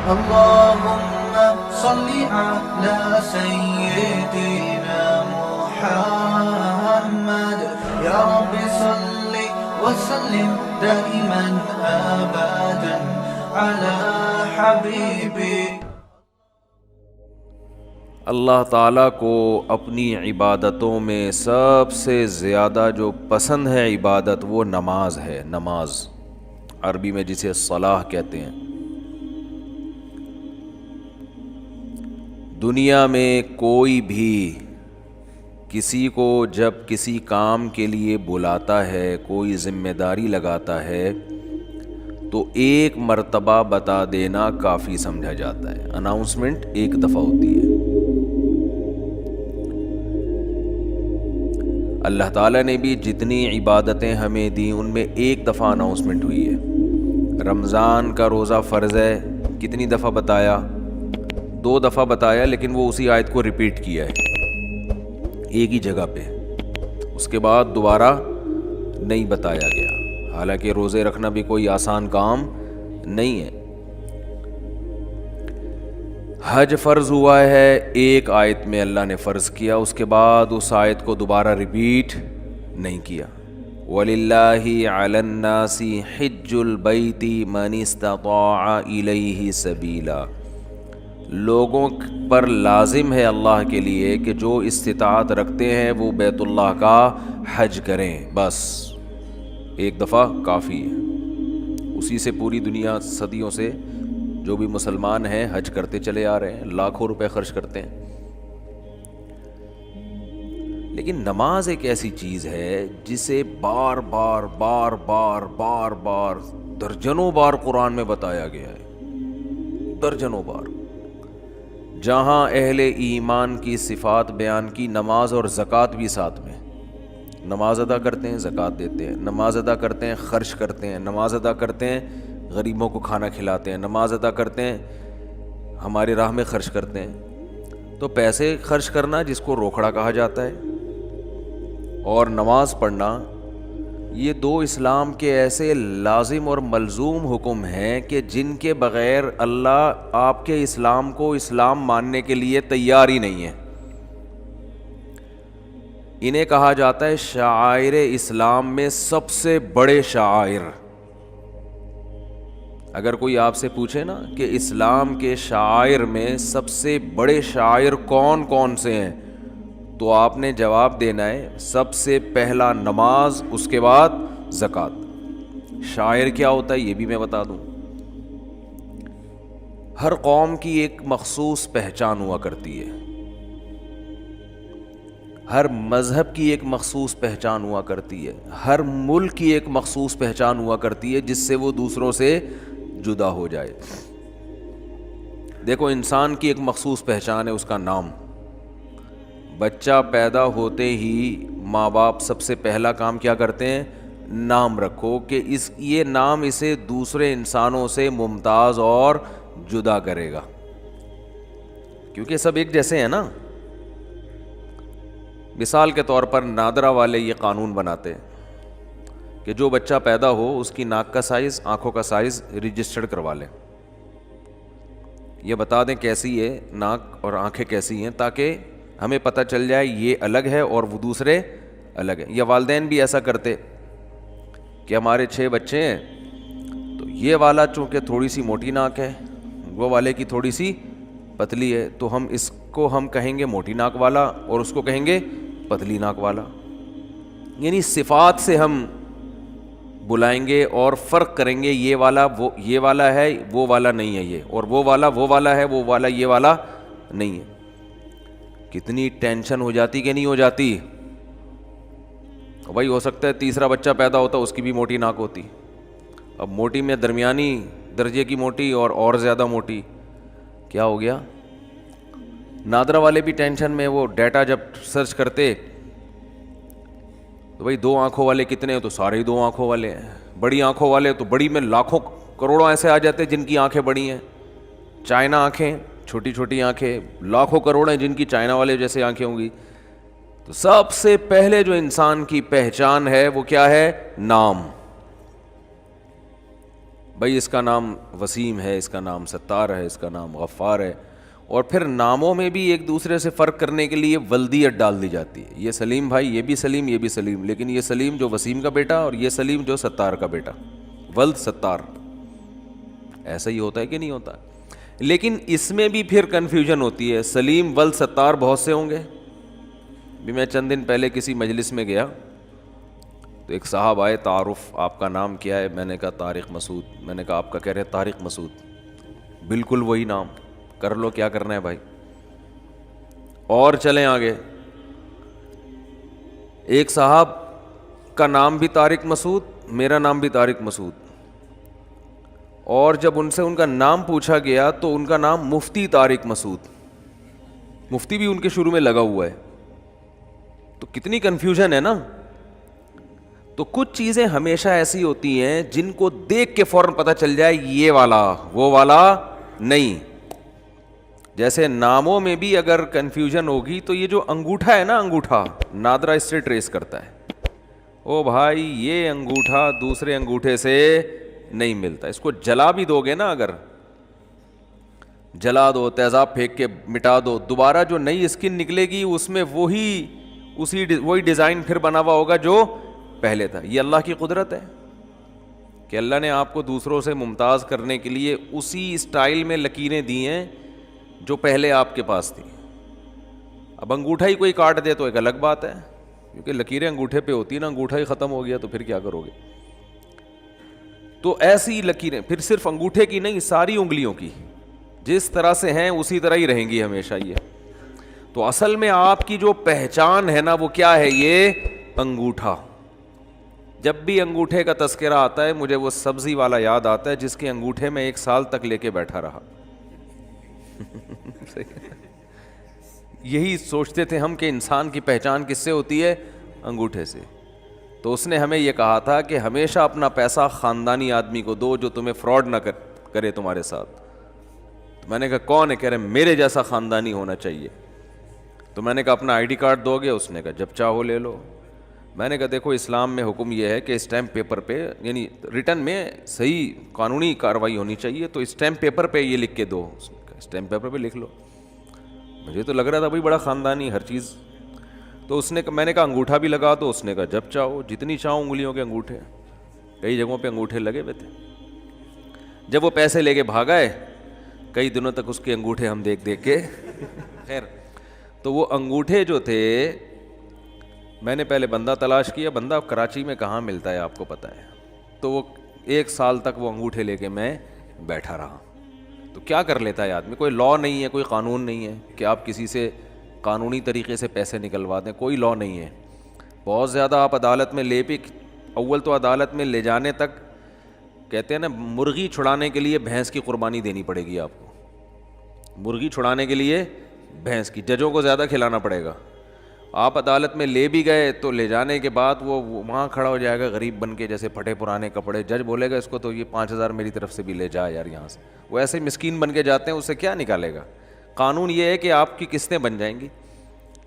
اللهم صل على سيدنا محمد يا رب صل وسلم دائما أبدا على حبيبي. اللہ تعالیٰ کو اپنی عبادتوں میں سب سے زیادہ جو پسند ہے عبادت وہ نماز ہے. نماز عربی میں جسے صلاح کہتے ہیں. دنیا میں کوئی بھی کسی کو جب کسی کام کے لیے بلاتا ہے، کوئی ذمہ داری لگاتا ہے، تو ایک مرتبہ بتا دینا کافی سمجھا جاتا ہے. اناؤنسمنٹ ایک دفعہ ہوتی ہے. اللہ تعالیٰ نے بھی جتنی عبادتیں ہمیں دیں ان میں ایک دفعہ اناؤنسمنٹ ہوئی ہے. رمضان کا روزہ فرض ہے، کتنی دفعہ بتایا؟ 2 دفعہ بتایا، لیکن وہ اسی آیت کو ریپیٹ کیا ہے ایک ہی جگہ پہ. اس کے بعد دوبارہ نہیں بتایا گیا. حالانکہ روزے رکھنا بھی کوئی آسان کام نہیں ہے. حج فرض ہوا ہے، ایک آیت میں اللہ نے فرض کیا، اس کے بعد اس آیت کو دوبارہ ریپیٹ نہیں کیا. وَلِلَّهِ عَلَى النَّاسِ حِجُّ الْبَيْتِ مَنِ اسْتَطَاعَ إِلَيْهِ سَبِيلًا. لوگوں پر لازم ہے اللہ کے لیے کہ جو استطاعت رکھتے ہیں وہ بیت اللہ کا حج کریں. بس ایک دفعہ کافی ہے. اسی سے پوری دنیا صدیوں سے جو بھی مسلمان ہیں حج کرتے چلے آ رہے ہیں، لاکھوں روپے خرچ کرتے ہیں. لیکن نماز ایک ایسی چیز ہے جسے بار بار بار بار بار بار درجنوں بار قرآن میں بتایا گیا ہے. درجنوں بار. جہاں اہل ایمان کی صفات بیان کی، نماز اور زکوٰۃ بھی ساتھ میں. نماز ادا کرتے ہیں، زکوٰۃ دیتے ہیں. نماز ادا کرتے ہیں، خرچ کرتے ہیں. نماز ادا کرتے ہیں، غریبوں کو کھانا کھلاتے ہیں. نماز ادا کرتے ہیں، ہماری راہ میں خرچ کرتے ہیں. تو پیسے خرچ کرنا جس کو روکڑا کہا جاتا ہے، اور نماز پڑھنا، یہ 2 اسلام کے ایسے لازم اور ملزوم حکم ہیں کہ جن کے بغیر اللہ آپ کے اسلام کو اسلام ماننے کے لیے تیار ہی نہیں ہے. انہیں کہا جاتا ہے شعائر اسلام میں سب سے بڑے شعائر. اگر کوئی آپ سے پوچھے نا کہ اسلام کے شعائر میں سب سے بڑے شعائر کون کون سے ہیں، تو آپ نے جواب دینا ہے سب سے پہلا نماز، اس کے بعد زکوٰۃ. شاعر کیا ہوتا ہے یہ بھی میں بتا دوں. ہر قوم کی ایک مخصوص پہچان ہوا کرتی ہے، ہر مذہب کی ایک مخصوص پہچان ہوا کرتی ہے، ہر ملک کی ایک مخصوص پہچان ہوا کرتی ہے جس سے وہ دوسروں سے جدا ہو جائے. دیکھو انسان کی ایک مخصوص پہچان ہے، اس کا نام. بچہ پیدا ہوتے ہی ماں باپ سب سے پہلا کام کیا کرتے ہیں؟ نام رکھو، کہ یہ نام اسے دوسرے انسانوں سے ممتاز اور جدا کرے گا. کیونکہ سب ایک جیسے ہیں نا. مثال کے طور پر نادرا والے یہ قانون بناتے ہیں کہ جو بچہ پیدا ہو اس کی ناک کا سائز، آنکھوں کا سائز رجسٹرڈ کروا لیں. یہ بتا دیں کیسی ہے ناک اور آنکھیں کیسی ہیں، تاکہ ہمیں پتہ چل جائے یہ الگ ہے اور وہ دوسرے الگ ہیں. یا والدین بھی ایسا کرتے کہ ہمارے 6 بچے ہیں تو یہ والا چونکہ تھوڑی سی موٹی ناک ہے، وہ والے کی تھوڑی سی پتلی ہے، تو ہم اس کو ہم کہیں گے موٹی ناک والا اور اس کو کہیں گے پتلی ناک والا. یعنی صفات سے ہم بلائیں گے اور فرق کریں گے، یہ والا وہ یہ والا ہے، وہ والا نہیں ہے یہ، اور وہ والا ہے، وہ والا یہ والا نہیں ہے. کتنی ٹینشن ہو جاتی کہ نہیں ہو جاتی. بھائی ہو سکتا ہے تیسرا بچہ پیدا ہوتا اس کی بھی موٹی ناک ہوتی. اب موٹی میں درمیانی درجے کی موٹی اور زیادہ موٹی، کیا ہو گیا؟ نادرا والے بھی ٹینشن میں. وہ ڈیٹا جب سرچ کرتے تو بھائی 2 آنکھوں والے کتنے ہیں، تو سارے ہی 2 آنکھوں والے ہیں. بڑی آنکھوں والے تو بڑی میں لاکھوں کروڑوں ایسے آ جاتے جن کی آنکھیں بڑی ہیں. چائنا آنکھیں، چھوٹی چھوٹی آنکھیں، لاکھوں کروڑ ہیں جن کی چائنا والے جیسے آنکھیں ہوں گی. تو سب سے پہلے جو انسان کی پہچان ہے وہ کیا ہے؟ نام. بھائی اس کا نام وسیم ہے, اس کا نام ستار ہے, اس کا نام غفار ہے, اور پھر ناموں میں بھی ایک دوسرے سے فرق کرنے کے لیے ولدیت ڈال دی جاتی ہے. یہ سلیم بھائی, یہ بھی سلیم, یہ بھی سلیم, لیکن یہ سلیم جو وسیم کا بیٹا اور یہ سلیم جو ستار کا بیٹا, ولد ستار. ایسا ہی ہوتا ہے کہ نہیں ہوتا؟ لیکن اس میں بھی پھر کنفیوژن ہوتی ہے. سلیم ولد ستار بہت سے ہوں گے. بھی میں چند دن پہلے کسی مجلس میں گیا تو ایک صاحب آئے, تعارف آپ کا نام کیا ہے؟ میں نے کہا طارق مسعود. میں نے کہا آپ کا کہہ رہے ہیں طارق مسعود. بالکل وہی نام, کر لو کیا کرنا ہے بھائی. اور چلیں آگے, ایک صاحب کا نام بھی طارق مسعود, میرا نام بھی طارق مسعود, اور جب ان سے ان کا نام پوچھا گیا تو ان کا نام مفتی طارق مسعود. مفتی بھی ان کے شروع میں لگا ہوا ہے. تو کتنی کنفیوژن ہے نا. تو کچھ چیزیں ہمیشہ ایسی ہوتی ہیں جن کو دیکھ کے فوراً پتہ چل جائے یہ والا وہ والا نہیں. جیسے ناموں میں بھی اگر کنفیوژن ہوگی تو یہ جو انگوٹھا ہے نا, انگوٹھا نادرا اس سے ٹریس کرتا ہے. او بھائی یہ انگوٹھا دوسرے انگوٹھے سے نہیں ملتا. اس کو جلا بھی دو گے نا, اگر جلا دو, تیزاب پھینک کے مٹا دو, دوبارہ جو نئی اسکن نکلے گی اس میں وہی ڈیزائن پھر بنا ہوا ہوگا جو پہلے تھا. یہ اللہ کی قدرت ہے کہ اللہ نے آپ کو دوسروں سے ممتاز کرنے کے لیے اسی اسٹائل میں لکیریں دی ہیں جو پہلے آپ کے پاس تھی. اب انگوٹھا ہی کوئی کاٹ دے تو ایک الگ بات ہے, کیونکہ لکیریں انگوٹھے پہ ہوتی ہیں نا, انگوٹھا ہی ختم ہو گیا تو پھر کیا کرو گے. تو ایسی لکیریں پھر صرف انگوٹھے کی نہیں, ساری انگلیوں کی جس طرح سے ہیں اسی طرح ہی رہیں گی ہمیشہ. یہ تو اصل میں آپ کی جو پہچان ہے نا وہ کیا ہے؟ یہ انگوٹھا. جب بھی انگوٹھے کا تذکرہ آتا ہے مجھے وہ سبزی والا یاد آتا ہے جس کے انگوٹھے میں 1 سال تک لے کے بیٹھا رہا. یہی سوچتے تھے ہم کہ انسان کی پہچان کس سے ہوتی ہے؟ انگوٹھے سے. تو اس نے ہمیں یہ کہا تھا کہ ہمیشہ اپنا پیسہ خاندانی آدمی کو دو جو تمہیں فراڈ نہ کرے تمہارے ساتھ. تو میں نے کہا کون ہے؟ کہہ رہے میرے جیسا خاندانی ہونا چاہیے. تو میں نے کہا اپنا آئی ڈی کارڈ دو گے؟ اس نے کہا جب چاہو لے لو. میں نے کہا دیکھو اسلام میں حکم یہ ہے کہ اسٹیمپ پیپر پہ, یعنی ریٹن میں صحیح قانونی کارروائی ہونی چاہیے, تو اسٹیمپ پیپر پہ یہ لکھ کے دو. اسٹیمپ پیپر پہ لکھ لو. مجھے تو لگ رہا تھا بھائی بڑا خاندانی ہر چیز. تو اس نے میں نے کہا انگوٹھا بھی لگا دو. اس نے کہا جب چاہو, جتنی چاہو انگلیوں کے انگوٹھے. کئی جگہوں پہ انگوٹھے لگے ہوئے تھے. جب وہ پیسے لے کے بھاگا ہے کئی دنوں تک اس کے انگوٹھے ہم دیکھ کے خیر. تو وہ انگوٹھے جو تھے میں نے پہلے بندہ تلاش کیا, بندہ کراچی میں کہاں ملتا ہے آپ کو پتہ ہے. تو وہ 1 سال تک وہ انگوٹھے لے کے میں بیٹھا رہا. تو کیا کر لیتا ہے آدمی؟ کوئی لاء نہیں ہے, کوئی قانون نہیں ہے کہ آپ کسی سے قانونی طریقے سے پیسے نکلوا دیں. کوئی لاء نہیں ہے. بہت زیادہ آپ عدالت میں لے بھی, اول تو عدالت میں لے جانے تک کہتے ہیں نا مرغی چھڑانے کے لیے بھینس کی قربانی دینی پڑے گی آپ کو. مرغی چھڑانے کے لیے بھینس کی, ججوں کو زیادہ کھلانا پڑے گا. آپ عدالت میں لے بھی گئے تو لے جانے کے بعد وہ وہاں کھڑا ہو جائے گا غریب بن کے, جیسے پھٹے پرانے کپڑے. جج بولے گا اس کو تو یہ 5,000 میری طرف سے بھی لے جا یار یہاں سے. وہ ایسے مسکین بن کے جاتے ہیں, اس سے کیا نکالے گا. قانون یہ ہے کہ آپ کی قسطیں بن جائیں گی,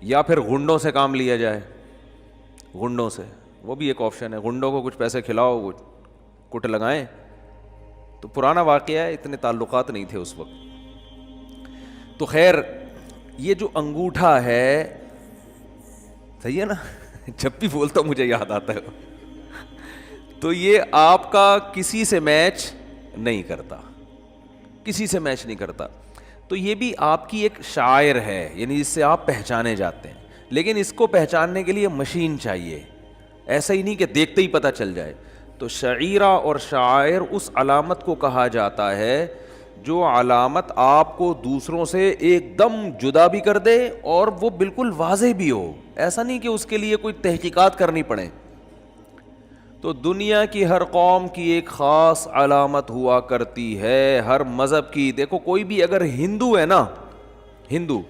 یا پھر غنڈوں سے کام لیا جائے. غنڈوں سے, وہ بھی ایک آپشن ہے. غنڈوں کو کچھ پیسے کھلاؤ, وہ کٹ لگائیں. تو پرانا واقعہ ہے, اتنے تعلقات نہیں تھے اس وقت. تو خیر یہ جو انگوٹھا ہے, صحیح ہے نا, جب بھی بولتا ہوں مجھے یاد آتا ہے. تو یہ آپ کا کسی سے میچ نہیں کرتا, کسی سے میچ نہیں کرتا. تو یہ بھی آپ کی ایک شاعر ہے, یعنی جس سے آپ پہچانے جاتے ہیں. لیکن اس کو پہچاننے کے لیے مشین چاہیے, ایسا ہی نہیں کہ دیکھتے ہی پتہ چل جائے. تو شعیرہ اور شاعر اس علامت کو کہا جاتا ہے جو علامت آپ کو دوسروں سے ایک دم جدا بھی کر دے اور وہ بالکل واضح بھی ہو. ایسا نہیں کہ اس کے لیے کوئی تحقیقات کرنی پڑے. تو دنیا کی ہر قوم کی ایک خاص علامت ہوا کرتی ہے, ہر مذہب کی. دیکھو کوئی بھی اگر ہندو ہے نا, ہندو,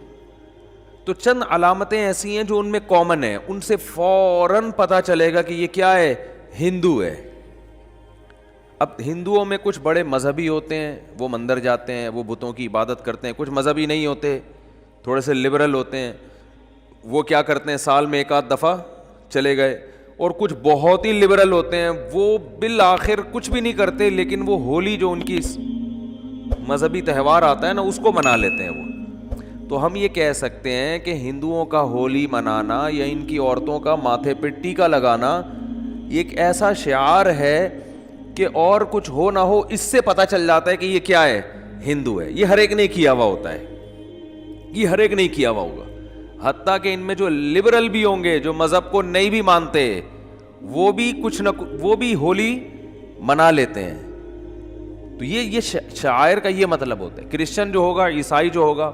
تو چند علامتیں ایسی ہیں جو ان میں کامن ہیں, ان سے فوراً پتہ چلے گا کہ یہ کیا ہے, ہندو ہے. اب ہندوؤں میں کچھ بڑے مذہبی ہوتے ہیں, وہ مندر جاتے ہیں, وہ بتوں کی عبادت کرتے ہیں. کچھ مذہبی نہیں ہوتے, تھوڑے سے لبرل ہوتے ہیں, وہ کیا کرتے ہیں, سال میں 1 آدھ دفعہ چلے گئے. اور کچھ بہت ہی لبرل ہوتے ہیں، وہ بالآخر کچھ بھی نہیں کرتے، لیکن وہ ہولی جو ان کی مذہبی تہوار آتا ہے نا اس کو منا لیتے ہیں وہ. تو ہم یہ کہہ سکتے ہیں کہ ہندوؤں کا ہولی منانا یا ان کی عورتوں کا ماتھے پہ ٹیکا لگانا یہ ایک ایسا شعار ہے کہ اور کچھ ہو نہ ہو اس سے پتہ چل جاتا ہے کہ یہ کیا ہے، ہندو ہے. یہ ہر ایک نے کیا ہوا ہوتا ہے، یہ ہر ایک نہیں کیا ہوا ہوگا. حتیٰ کہ ان میں جو لبرل بھی ہوں گے، جو مذہب کو نہیں بھی مانتے، وہ بھی کچھ نہ وہ بھی ہولی منا لیتے ہیں. تو یہ شاعر کا یہ مطلب ہوتا ہے. کرسچن جو ہوگا، عیسائی جو ہوگا،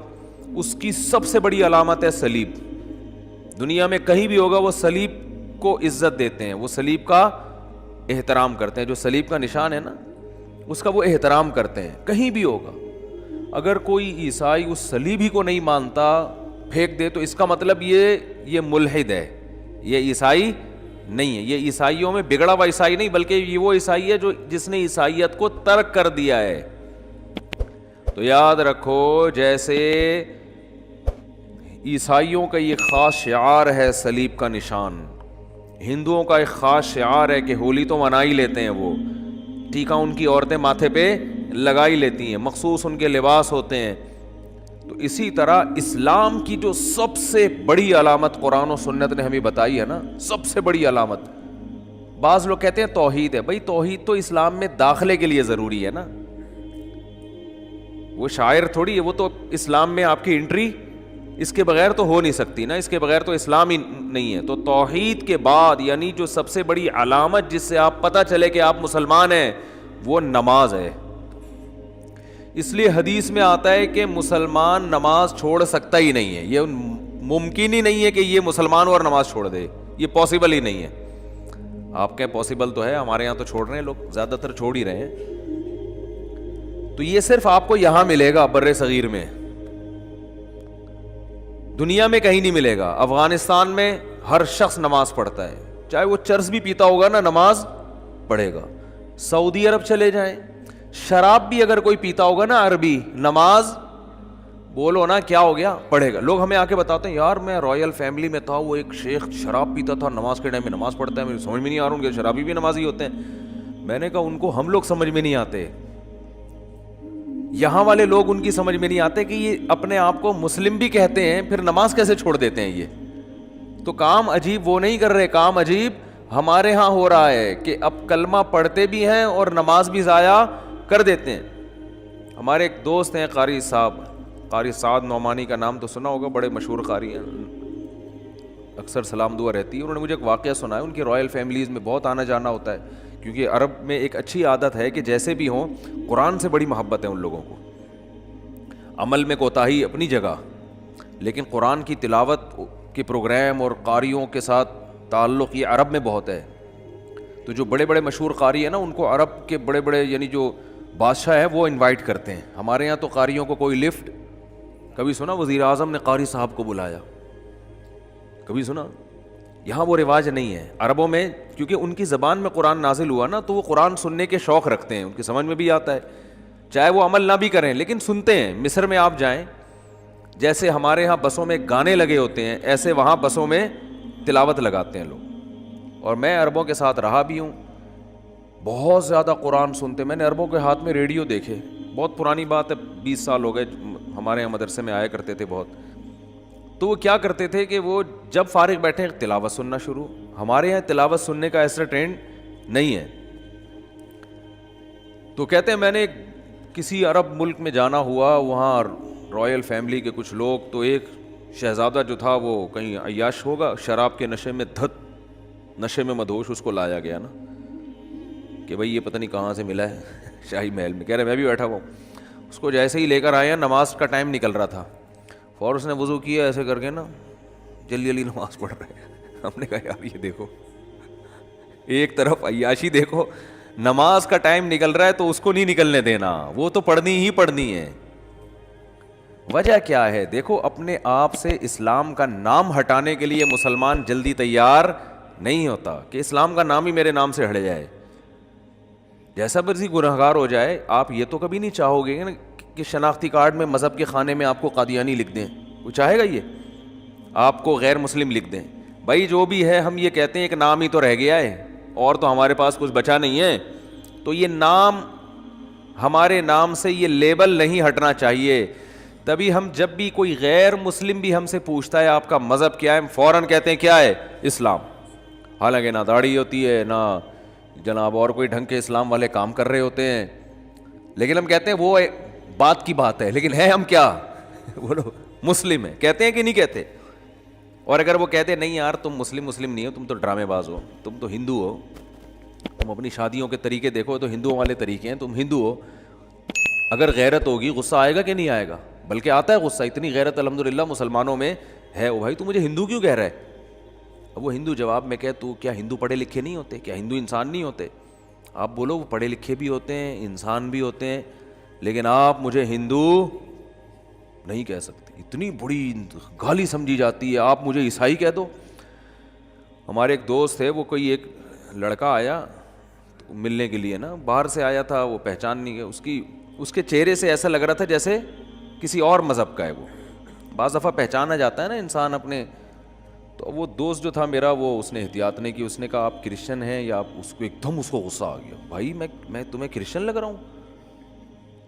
اس کی سب سے بڑی علامت ہے صلیب. دنیا میں کہیں بھی ہوگا وہ صلیب کو عزت دیتے ہیں، وہ صلیب کا احترام کرتے ہیں. جو صلیب کا نشان ہے نا اس کا وہ احترام کرتے ہیں، کہیں بھی ہوگا. اگر کوئی عیسائی اس صلیب ہی کو نہیں مانتا، پھینک دے، تو اس کا مطلب یہ ملحد ہے، یہ عیسائی نہیں ہے. یہ عیسائیوں میں بگڑا ہوا عیسائی نہیں، بلکہ یہ وہ عیسائی ہے جس نے عیسائیت کو ترک کر دیا ہے. تو یاد رکھو، جیسے عیسائیوں کا یہ خاص شعار ہے صلیب کا نشان، ہندوؤں کا ایک خاص شعار ہے کہ ہولی تو منا ہی لیتے ہیں، وہ ٹیکا ان کی عورتیں ماتھے پہ لگا ہی لیتی ہیں، مخصوص ان کے لباس ہوتے ہیں. تو اسی طرح اسلام کی جو سب سے بڑی علامت قرآن و سنت نے ہمیں بتائی ہے نا، سب سے بڑی علامت، بعض لوگ کہتے ہیں توحید ہے. بھائی توحید تو اسلام میں داخلے کے لیے ضروری ہے نا، وہ شاعر تھوڑی ہے، وہ تو اسلام میں آپ کی انٹری اس کے بغیر تو ہو نہیں سکتی نا، اس کے بغیر تو اسلام ہی نہیں ہے. تو توحید کے بعد یعنی جو سب سے بڑی علامت جس سے آپ پتہ چلے کہ آپ مسلمان ہیں، وہ نماز ہے. اس لیے حدیث میں آتا ہے کہ مسلمان نماز چھوڑ سکتا ہی نہیں ہے. یہ ممکن ہی نہیں ہے کہ یہ مسلمان اور نماز چھوڑ دے، یہ پاسبل ہی نہیں ہے. آپ کہیں پاسبل تو ہے، ہمارے یہاں تو چھوڑ رہے ہیں لوگ، زیادہ تر چھوڑ ہی رہے ہیں. تو یہ صرف آپ کو یہاں ملے گا بر صغیر میں، دنیا میں کہیں نہیں ملے گا. افغانستان میں ہر شخص نماز پڑھتا ہے، چاہے وہ چرس بھی پیتا ہوگا نا نماز پڑھے گا. سعودی عرب چلے جائیں، شراب بھی اگر کوئی پیتا ہوگا نا عربی، نماز بولو نا کیا ہو گیا، پڑھے گا. لوگ ہمیں آ کے بتاتے ہیں یار میں رائل فیملی میں تھا، وہ ایک شیخ شراب پیتا تھا، نماز کے ٹائم میں نماز پڑھتا ہے. مجھے سمجھ میں نہیں آ رہا ان کے شرابی بھی نمازی ہوتے ہیں. میں نے کہا ان کو ہم لوگ سمجھ میں نہیں آتے، یہاں والے لوگ ان کی سمجھ میں نہیں آتے کہ یہ اپنے آپ کو مسلم بھی کہتے ہیں، پھر نماز کیسے چھوڑ دیتے ہیں. یہ تو کام عجیب وہ نہیں کر رہے، کام عجیب ہمارے ہاں ہو رہا ہے کہ اب کلمہ پڑھتے بھی ہیں اور نماز بھی ضائع کر دیتے ہیں. ہمارے ایک دوست ہیں قاری صاحب، قاری سعد نعمانی کا نام تو سنا ہوگا، بڑے مشہور قاری ہیں، اکثر سلام دعا رہتی ہے. انہوں نے مجھے ایک واقعہ سنا ہے، ان کی رائل فیملیز میں بہت آنا جانا ہوتا ہے، کیونکہ عرب میں ایک اچھی عادت ہے کہ جیسے بھی ہوں قرآن سے بڑی محبت ہے ان لوگوں کو. عمل میں کوتاہی اپنی جگہ، لیکن قرآن کی تلاوت کے پروگرام اور قاریوں کے ساتھ تعلق یہ عرب میں بہت ہے. تو جو بڑے بڑے مشہور قاری ہیں نا، ان کو عرب کے بڑے بڑے یعنی جو بادشاہ ہیں وہ انوائٹ کرتے ہیں. ہمارے یہاں تو قاریوں کو کوئی لفٹ، کبھی سنا وزیر اعظم نے قاری صاحب کو بلایا، کبھی سنا؟ یہاں وہ رواج نہیں ہے. عربوں میں کیونکہ ان کی زبان میں قرآن نازل ہوا نا، تو وہ قرآن سننے کے شوق رکھتے ہیں، ان کی سمجھ میں بھی آتا ہے، چاہے وہ عمل نہ بھی کریں لیکن سنتے ہیں. مصر میں آپ جائیں، جیسے ہمارے ہاں بسوں میں گانے لگے ہوتے ہیں، ایسے وہاں بسوں میں تلاوت لگاتے ہیں لوگ. اور میں عربوں کے ساتھ رہا بھی ہوں، بہت زیادہ قرآن سنتے. میں نے عربوں کے ہاتھ میں ریڈیو دیکھے، بہت پرانی بات ہے، 20 سال ہو گئے، ہمارے یہاں مدرسے میں آیا کرتے تھے بہت. تو وہ کیا کرتے تھے کہ وہ جب فارغ بیٹھے تلاوت سننا شروع. ہمارے یہاں تلاوت سننے کا ایسا ٹرینڈ نہیں ہے. تو کہتے ہیں میں نے کسی عرب ملک میں جانا ہوا، وہاں رائل فیملی کے کچھ لوگ، تو ایک شہزادہ جو تھا وہ کہیں عیاش ہوگا، شراب کے نشے میں نشے میں مدہوش، اس کو لایا گیا نا کہ بھائی یہ پتہ نہیں کہاں سے ملا ہے شاہی محل میں. کہہ رہے میں بھی بیٹھا ہوا ہوں. اس کو جیسے ہی لے کر آیا، نماز کا ٹائم نکل رہا تھا، فوراً اس نے وضو کیا ایسے کر کے نا، جلدی جلدی نماز پڑھ رہے ہیں. ہم نے کہا یار یہ دیکھو، ایک طرف عیاشی دیکھو، نماز کا ٹائم نکل رہا ہے تو اس کو نہیں نکلنے دینا، وہ تو پڑھنی ہی پڑھنی ہے. وجہ کیا ہے؟ دیکھو اپنے آپ سے اسلام کا نام ہٹانے کے لیے مسلمان جلدی تیار نہیں ہوتا کہ اسلام کا نام ہی میرے نام سے ہٹ جائے. جیسا مرضی گنہگار ہو جائے، آپ یہ تو کبھی نہیں چاہو گے کہ شناختی کارڈ میں مذہب کے خانے میں آپ کو قادیانی لکھ دیں. کوئی چاہے گا یہ؟ آپ کو غیر مسلم لکھ دیں. بھائی جو بھی ہے ہم یہ کہتے ہیں ایک نام ہی تو رہ گیا ہے اور تو ہمارے پاس کچھ بچا نہیں ہے, تو یہ نام ہمارے نام سے یہ لیبل نہیں ہٹنا چاہیے. تبھی ہم جب بھی کوئی غیر مسلم بھی ہم سے پوچھتا ہے آپ کا مذہب کیا ہے, ہم فوراً کہتے ہیں کیا ہے, اسلام. حالانکہ نہ داڑھی ہوتی ہے نہ جناب اور کوئی ڈھنگ کے اسلام والے کام کر رہے ہوتے ہیں, لیکن ہم کہتے ہیں وہ بات کی بات ہے, لیکن ہے ہم کیا, بولو مسلم ہے, کہتے ہیں کہ نہیں کہتے. اور اگر وہ کہتے نہیں یار تم مسلم نہیں ہو, تم تو ڈرامے باز ہو, تم تو ہندو ہو, تم اپنی شادیوں کے طریقے دیکھو تو ہندوؤں والے طریقے ہیں, تم ہندو ہو, اگر غیرت ہوگی غصہ آئے گا کہ نہیں آئے گا, بلکہ آتا ہے غصہ, اتنی غیرت الحمدللہ مسلمانوں میں ہے. او بھائی تو مجھے ہندو کیوں کہہ رہا ہے؟ اب وہ ہندو جواب میں کہ تو کیا ہندو پڑھے لکھے نہیں ہوتے, کیا ہندو انسان نہیں ہوتے؟ آپ بولو وہ پڑھے لکھے بھی ہوتے ہیں, انسان بھی ہوتے ہیں, لیکن آپ مجھے ہندو نہیں کہہ سکتے, اتنی بڑی گالی سمجھی جاتی ہے, آپ مجھے عیسائی کہہ دو. ہمارے ایک دوست ہے, وہ کوئی ایک لڑکا آیا ملنے کے لیے نا, باہر سے آیا تھا, وہ پہچان نہیں گیا, اس کے چہرے سے ایسا لگ رہا تھا جیسے کسی اور مذہب کا ہے. وہ بعض دفعہ پہچانا جاتا ہے نا انسان اپنے. تو وہ دوست جو تھا میرا, وہ اس نے احتیاط نہیں کی, اس نے کہا آپ کرسچن ہیں یا آپ, اس کو ایک دم اس کو غصہ آ گیا, بھائی میں تمہیں کرسچن لگ رہا ہوں.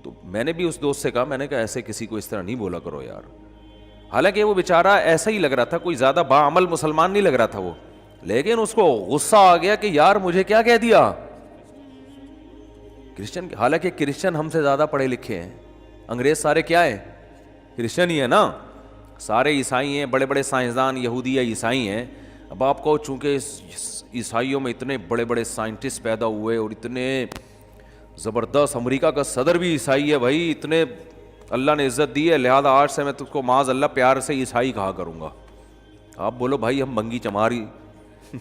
تو میں نے بھی اس دوست سے کہا, میں نے کہا ایسے کسی کو اس طرح نہیں بولا کرو یار. حالانکہ وہ بیچارہ ایسا ہی لگ رہا تھا, کوئی زیادہ باعمل مسلمان نہیں لگ رہا تھا وہ, لیکن اس کو غصہ آ گیا کہ یار مجھے کیا کہہ دیا کرسچن. حالانکہ کرسچن ہم سے زیادہ پڑھے لکھے ہیں, انگریز سارے کیا ہیں, کرسچن ہی ہے نا, سارے عیسائی ہیں, بڑے بڑے سائنسدان یہودی یا عیسائی ہیں. اب آپ کو چونکہ عیسائیوں میں اتنے بڑے بڑے سائنٹسٹ پیدا ہوئے اور اتنے زبردست, امریکہ کا صدر بھی عیسائی ہے بھائی, اتنے اللہ نے عزت دی ہے, لہذا آج سے میں تجھ کو معاذ اللہ پیار سے عیسائی کہا کروں گا. آپ بولو بھائی ہم بھنگی چماری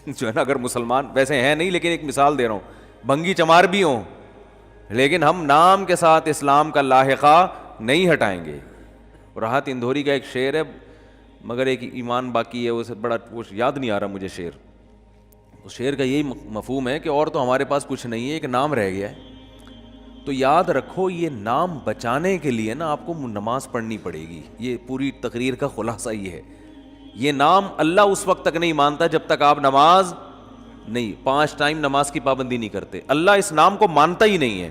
جو ہے نا, اگر مسلمان ویسے ہیں نہیں, لیکن ایک مثال دے رہا ہوں, بھنگی چمار بھی ہوں, لیکن ہم نام کے ساتھ اسلام کا لاحقہ نہیں ہٹائیں گے. راحت اندھوری کا ایک شعر ہے, مگر ایک ایمان باقی ہے, اسے بڑا یاد نہیں آ رہا مجھے شعر. اس شعر کا یہی مفہوم ہے کہ اور تو ہمارے پاس کچھ نہیں ہے, ایک نام رہ گیا ہے. تو یاد رکھو یہ نام بچانے کے لیے نا آپ کو نماز پڑھنی پڑے گی. یہ پوری تقریر کا خلاصہ یہ ہے. یہ نام اللہ اس وقت تک نہیں مانتا جب تک آپ نماز نہیں, 5 ٹائم نماز کی پابندی نہیں کرتے. اللہ اس نام کو مانتا ہی نہیں ہے.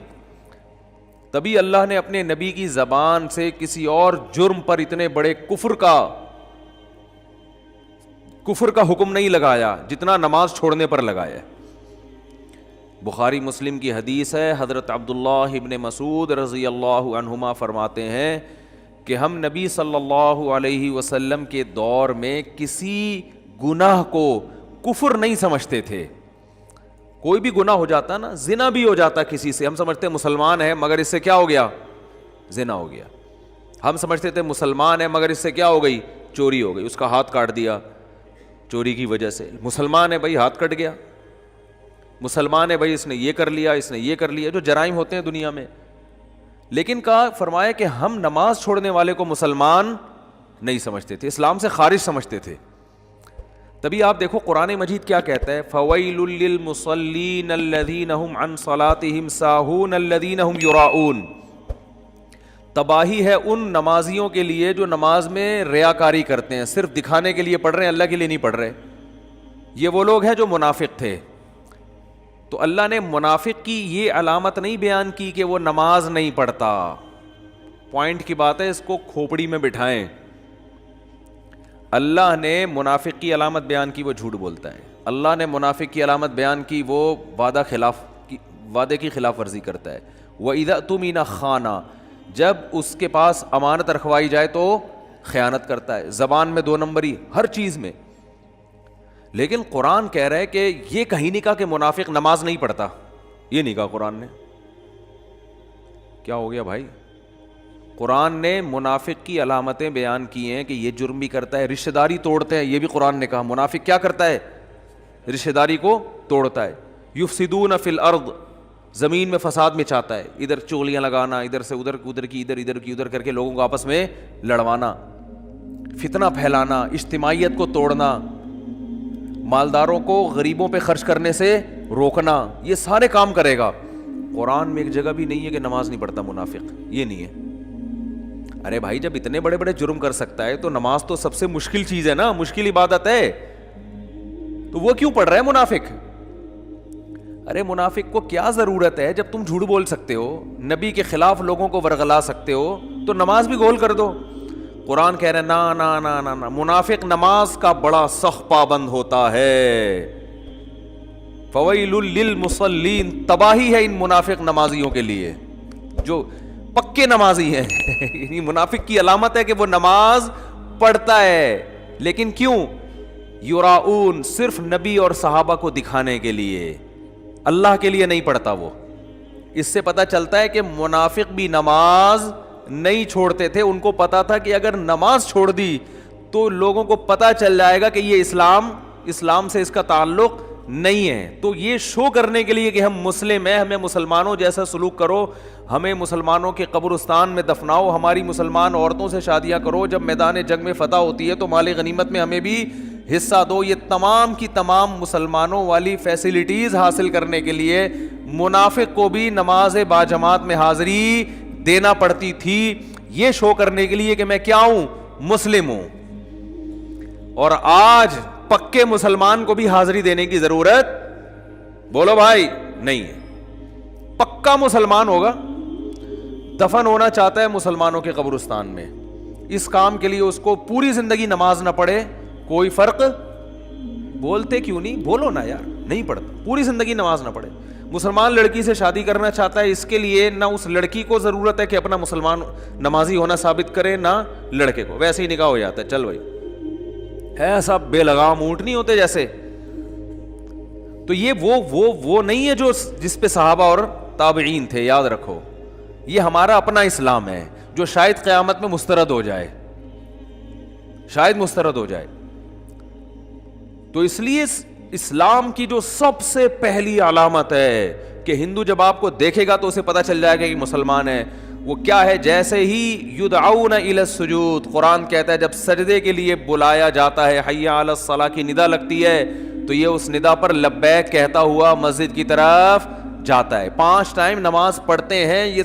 تبھی اللہ نے اپنے نبی کی زبان سے کسی اور جرم پر اتنے بڑے کفر کا حکم نہیں لگایا جتنا نماز چھوڑنے پر لگایا. بخاری مسلم کی حدیث ہے, حضرت عبداللہ ابن مسعود رضی اللہ عنہما فرماتے ہیں کہ ہم نبی صلی اللہ علیہ وسلم کے دور میں کسی گناہ کو کفر نہیں سمجھتے تھے. کوئی بھی گناہ ہو جاتا نا, زنا بھی ہو جاتا کسی سے, ہم سمجھتے مسلمان ہے مگر اس سے کیا ہو گیا, زنا ہو گیا. ہم سمجھتے تھے مسلمان ہے مگر اس سے کیا ہو گئی, چوری ہو گئی, اس کا ہاتھ کاٹ دیا چوری کی وجہ سے. مسلمان ہے بھائی, ہاتھ کٹ گیا. مسلمان ہے بھائی, اس نے یہ کر لیا, اس نے یہ کر لیا, جو جرائم ہوتے ہیں دنیا میں. لیکن کہا فرمایا کہ ہم نماز چھوڑنے والے کو مسلمان نہیں سمجھتے تھے, اسلام سے خارج سمجھتے تھے. تبھی آپ دیکھو قرآن مجید کیا کہتا ہے, فَوَيْلٌ لِّلْمُصَلِّينَ الَّذِينَ هُمْ عَنْ صَلَاتِهِمْ سَاهُونَ الَّذِينَ هُمْ يُرَاءُونَ. تباہی ہے ان نمازیوں کے لیے جو نماز میں ریاکاری کرتے ہیں, صرف دکھانے کے لیے پڑھ رہے ہیں, اللہ کے لیے نہیں پڑھ رہے. یہ وہ لوگ ہیں جو منافق تھے. تو اللہ نے منافق کی یہ علامت نہیں بیان کی کہ وہ نماز نہیں پڑھتا. پوائنٹ کی بات ہے, اس کو کھوپڑی میں بٹھائیں. اللہ نے منافق کی علامت بیان کی, وہ جھوٹ بولتا ہے. اللہ نے منافق کی علامت بیان کی, وہ وعدے کی خلاف ورزی کرتا ہے. وَإِذَا اؤْتُمِنَ خَانَ, جب اس کے پاس امانت رکھوائی جائے تو خیانت کرتا ہے. زبان میں 2 نمبری, ہر چیز میں. لیکن قرآن کہہ رہا ہے کہ یہ کہیں نہیں کہا کہ منافق نماز نہیں پڑھتا, یہ نہیں کہا قرآن نے. کیا ہو گیا بھائی, قرآن نے منافق کی علامتیں بیان کی ہیں کہ یہ جرم بھی کرتا ہے, رشتہ داری توڑتے ہیں, یہ بھی قرآن نے کہا. منافق کیا کرتا ہے, رشتہ داری کو توڑتا ہے. یفسدون فی الارض, زمین میں فساد مچاتا ہے, ادھر چغلیاں لگانا, ادھر سے ادھر, ادھر کی ادھر, ادھر کی ادھر کر کے لوگوں کو آپس میں لڑوانا, فتنہ پھیلانا, اجتماعیت کو توڑنا, مالداروں کو غریبوں پہ خرچ کرنے سے روکنا, یہ سارے کام کرے گا. قرآن میں ایک جگہ بھی نہیں ہے کہ نماز نہیں پڑھتا منافق, یہ نہیں ہے. ارے بھائی جب اتنے بڑے بڑے جرم کر سکتا ہے تو نماز تو سب سے مشکل چیز ہے نا, مشکل عبادت ہے. تو وہ کیوں پڑھ رہا ہے منافق؟ ارے منافق کو کیا ضرورت ہے؟ جب تم جھوٹ بول سکتے ہو، نبی کے خلاف لوگوں کو ورغلا سکتے ہو، تو نماز بھی گول کر دو۔ قرآن کہہ رہے ہیں نا نا نا نا نا، منافق نماز کا بڑا سخت پابند ہوتا ہے۔ فویل للمصلین، تباہی ہے ان منافق نمازیوں کے لیے جو پکے نمازی ہیں۔ یہ منافق کی علامت ہے کہ وہ نماز پڑھتا ہے، لیکن کیوں؟ یراؤن، صرف نبی اور صحابہ کو دکھانے کے لیے، اللہ کے لیے نہیں پڑھتا وہ۔ اس سے پتہ چلتا ہے کہ منافق بھی نماز نہیں چھوڑتے تھے، ان کو پتا تھا کہ اگر نماز چھوڑ دی تو لوگوں کو پتا چل جائے گا کہ یہ اسلام سے اس کا تعلق نہیں ہے۔ تو یہ شو کرنے کے لیے کہ ہم مسلم ہیں، ہمیں مسلمانوں جیسا سلوک کرو، ہمیں مسلمانوں کے قبرستان میں دفناؤ، ہماری مسلمان عورتوں سے شادیاں کرو، جب میدان جنگ میں فتح ہوتی ہے تو مال غنیمت میں ہمیں بھی حصہ دو، یہ تمام کی تمام مسلمانوں والی فیسلٹیز حاصل کرنے کے لیے منافق کو بھی نماز باجماعت میں حاضری دینا پڑتی تھی، یہ شو کرنے کے لیے کہ میں کیا ہوں؟ مسلم ہوں۔ اور آج پکے مسلمان کو بھی حاضری دینے کی ضرورت، بولو بھائی، نہیں ہے۔ پکا مسلمان ہوگا، دفن ہونا چاہتا ہے مسلمانوں کے قبرستان میں، اس کام کے لیے اس کو پوری زندگی نماز نہ پڑھے کوئی فرق، بولتے کیوں نہیں؟ بولو نا یار، نہیں پڑھتا، پوری زندگی نماز نہ پڑھے۔ مسلمان لڑکی سے شادی کرنا چاہتا ہے، اس کے لیے نہ اس لڑکی کو ضرورت ہے کہ اپنا مسلمان نمازی ہونا ثابت کرے، نہ لڑکے کو، ویسے ہی نکاح ہو جاتا ہے، چل بھائی، ایسا بے لگام اونٹ نہیں ہوتے جیسے۔ تو یہ وہ نہیں ہے جو جس پہ صحابہ اور تابعین تھے، یاد رکھو۔ یہ ہمارا اپنا اسلام ہے جو شاید قیامت میں مسترد ہو جائے، شاید مسترد ہو جائے۔ تو اس لیے اسلام کی جو سب سے پہلی علامت ہے کہ ہندو جب آپ کو دیکھے گا تو اسے پتہ چل جائے گا کہ مسلمان ہے، وہ کیا ہے؟ جیسے ہی یدعون الی السجود، قرآن کہتا ہے جب سجدے کے لیے بلایا جاتا ہے، حی علی الصلاۃ کی ندا لگتی ہے تو یہ اس ندا پر لبیک کہتا ہوا مسجد کی طرف جاتا ہے۔ 5 ٹائم نماز پڑھتے ہیں،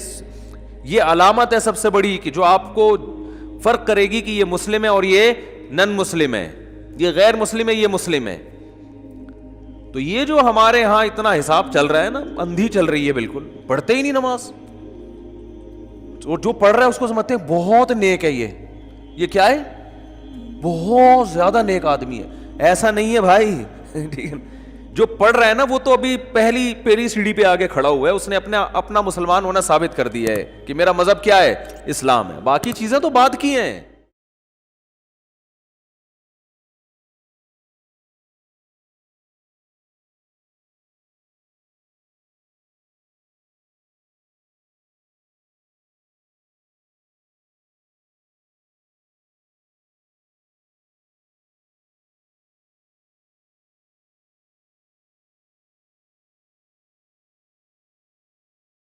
یہ علامت ہے سب سے بڑی کہ جو آپ کو فرق کرے گی کہ یہ مسلم ہے اور یہ نن مسلم ہے، یہ غیر مسلم ہے، یہ مسلم ہے۔ تو یہ جو ہمارے ہاں اتنا حساب چل رہا ہے نا، اندھی چل رہی ہے، بالکل پڑھتے ہی نہیں نماز، اور جو پڑھ رہا ہے اس کو سمجھتے ہیں بہت نیک ہے، یہ کیا ہے؟ بہت زیادہ نیک آدمی ہے۔ ایسا نہیں ہے بھائی، ٹھیک ہے؟ جو پڑھ رہا ہے نا وہ تو ابھی پہلی سیڑھی پہ آگے کھڑا ہوا ہے، اس نے اپنا مسلمان ہونا ثابت کر دیا ہے کہ میرا مذہب کیا ہے؟ اسلام ہے، باقی چیزیں تو بعد کی ہیں۔